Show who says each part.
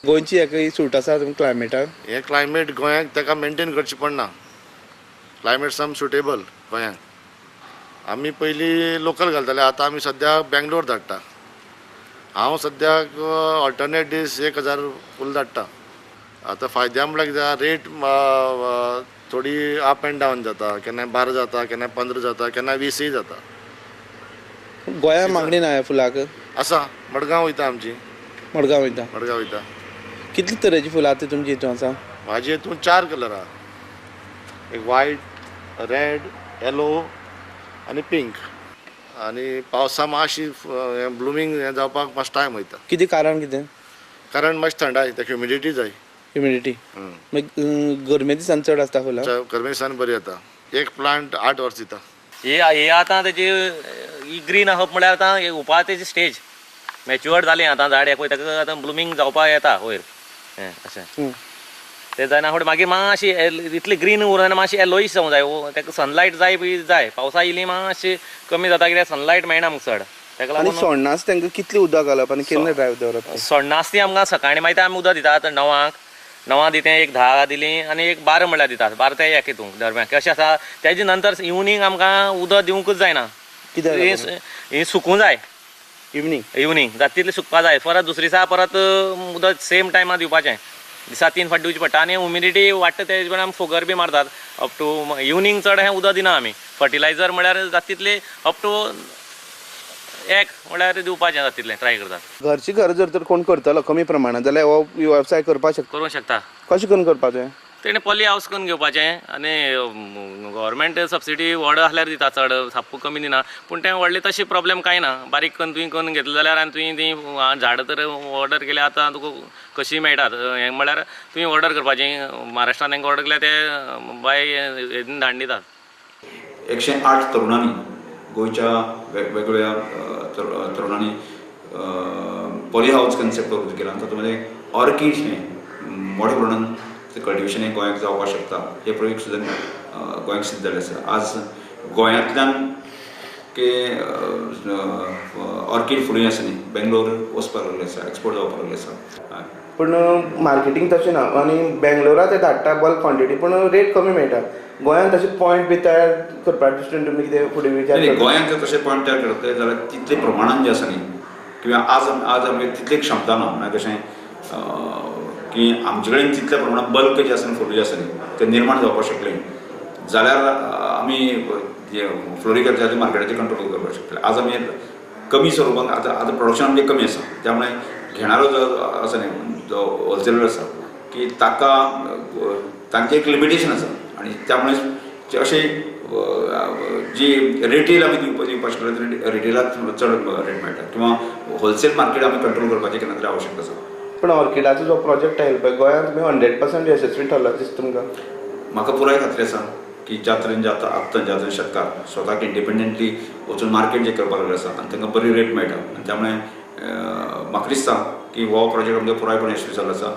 Speaker 1: गोंयची एक सूट आसा क्लायमेटाक.
Speaker 2: हे क्लायमेट गोंयांक ताका मेंटेन करचें पडना. क्लायमेट सम सुटेबल गोंयांक. आमी पयलीं लोकल घालताले, आतां आमी सद्याक बेंगलोर धाडटा. हांव सद्याक ऑल्टरनेट दीस 1000 फूल धाडटा. आतां फायद्या म्हळ्यार कितें रेट थोडी अप एंड डावन जाता. केन्ना 12 जाता, केन्ना 15 जाता, केन्ना 20 जाता.
Speaker 1: गोंयांत मागणी ना ह्या फुलाक.
Speaker 2: आसा मडगांव वयता आमची.
Speaker 1: मडगांव वयता.
Speaker 2: मडगांव वयता.
Speaker 1: कितले तरेची फुलां आतां तुमचे हितून आसा?
Speaker 2: म्हाजे हितून 4 कलर आहा. एक व्हायट, रेड, येलो आनी पिंक. आनी पावसा मातशी ब्लुमींग हें जावपाक मातसो टायम वयता.
Speaker 1: कितें कारण कितें?
Speaker 2: कारण मातशी थंडाय, ताका ह्युमिडिटी जाय.
Speaker 1: ह्युमिडिटी. मागीर गरमे दिसान चड आसता फुलां?
Speaker 2: गरमे दिसान बरी जाता. एक प्लांट 8 वर्स दिता.
Speaker 3: हे आतां तेजी ही ग्रीन हब म्हळ्यार आतां हे उपार तेजी स्टेज मॅच्युअर्ड जालें आतां झाड पळय ताका आतां ब्लुमींग जावपाक येता वयर अशें. ते जायना फुडें मागीर मातशी इतली ग्रीन उरना, मातशी येलोईश जावंक जाय. ताका सनलायट जाय बी जाय. पावसा येयली मातशी कमी जाता कित्याक सनलायट मेळना आमकां चड. ताका
Speaker 1: आनी
Speaker 3: लागून
Speaker 1: सोडनास तांकां कितली उदक घालप आनी केन्ना ड्रायव दवरप?
Speaker 3: सोडनास ती आमकां सकाळीं मागीर आमी उदक दितात 9 दितें, एक 10 दिली आनी एक 12 म्हळ्यार दितात. 12 ते 1 हितून दरम्यान कशें आसा. तेजे नंतर इवनिंग आमकां उदक दिवंकूच जायना.
Speaker 1: कित्याक?
Speaker 3: ही सुकूंक जाय.
Speaker 1: इवनिंग
Speaker 3: जाता तितलें सुकपाक जाय. परत दुसरे दिसा परत उदक सेम टायमार दिवपाचें. दिसा 3 फावटी दिवचें पडटा. आनी ह्युमिडिटी वाडटा तेजे वेळार आमी फोगर बी मारतात. अप टू इवनिंग चड हें उदक दिना आमी. फर्टिलायझर म्हळ्यार जाता तितलें अप टू 1 म्हळ्यार दिवपाचें जाता तितलें ट्राय करतात.
Speaker 1: घरची घर जर कोण करतलो कमी प्रमाणात जाल्यार हो वेवसाय करपाक शकता.
Speaker 3: करूंक शकता.
Speaker 1: कशें करून करपाचें?
Speaker 3: तेणें पॉली हावस करून घेवपाचें आनी गव्हर्मेंट सबसिडी व्हड आसल्यार दिता, चड साप्प कमी दिना. पूण तें व्हडलें तशें प्रॉब्लेम कांय ना. बारीक करून तुवें करून घेतलें जाल्यार आनी तुवें ती झाडां तर ऑर्डर केल्या आतां तुका कशी मेळटात. हें म्हळ्यार तुवें ऑर्डर करपाची. महाराष्ट्रान तांकां ऑर्डर केल्यार ते बाय हेतून धाडून दितात.
Speaker 4: 108 तरुणांनी गोंयच्या वेगवेगळ्या तरुणांनी पॉली हाऊस कन्सेप्ट उदो केला. तातूंत ऑर्कीड हें मोठ्या प्रमाणांत कल्टिवेशन हें गोंयांत जावपाक शकता हे प्रयोग सुद्दां गोंयांत सिद्ध जाल्ले आसा. आज गोंयांतल्यान ऑर्कीड फुडें आसा न्ही बेंगलोर वचपाक लागले आसा, एक्सपोर्ट जावपाक लागले आसा.
Speaker 1: पूण मार्केटींग तशें ना. आनी बेंगलोरा ते धाडटा बल्क क्वॉन्टिटी पूण रेट कमी मेळटा. गोंयांत तशें पॉयंट बी तयार करपा दृश्टीन तुमी कितें फुडें विचार करता?
Speaker 4: गोंयांत जर तशें पॉयंट तयार करतले जाल्यार तितले प्रमाणान जें आसा न्ही किंवा आज आमगे तितली क्षमता ना. म्हळ्यार कशें की आमचे कडेन तितल्या प्रमाणात बल्क जे आसा फुडें जे आसा न्ही ते निर्माण जावपाक शकले जाल्यार आमी फ्लोरिकल्चराच्या मार्केटाचेर कंट्रोल करपाक शकतले. आज आमी कमी स्वरुपान आतां प्रोडक्शन आमचें कमी आसा. त्यामुळे घेणारो जो आसा न्ही जो होलसेलर आसा की तांचें एक लिमिटेशन आसा. आनी त्यामुळे अशें जी रिटेल आमी दिवपाक शकले रिटेलाक चड रेट मेळटा किंवा होलसेल मार्केट आमी कंट्रोल करपाचें केन्ना तरी आवश्यक आसा.
Speaker 1: पण ऑर्किडाचो जो प्रोजेक्ट आयलो पळय गोंयांत तुमी 100% यशस्वी ठरला दिसता तुमकां?
Speaker 4: म्हाका पुराय खात्री आसा की ज्या तरेन आतां शेतकार स्वताक इंडिपेंडंटली वचून मार्केट जे करपाक लागले आसा आनी तांकां बरी रेट मेळटा. आनी त्यामुळे म्हाका दिसता की हो प्रोजेक्ट आमचो पुरायपण यशस्वी जाल्लो आसा.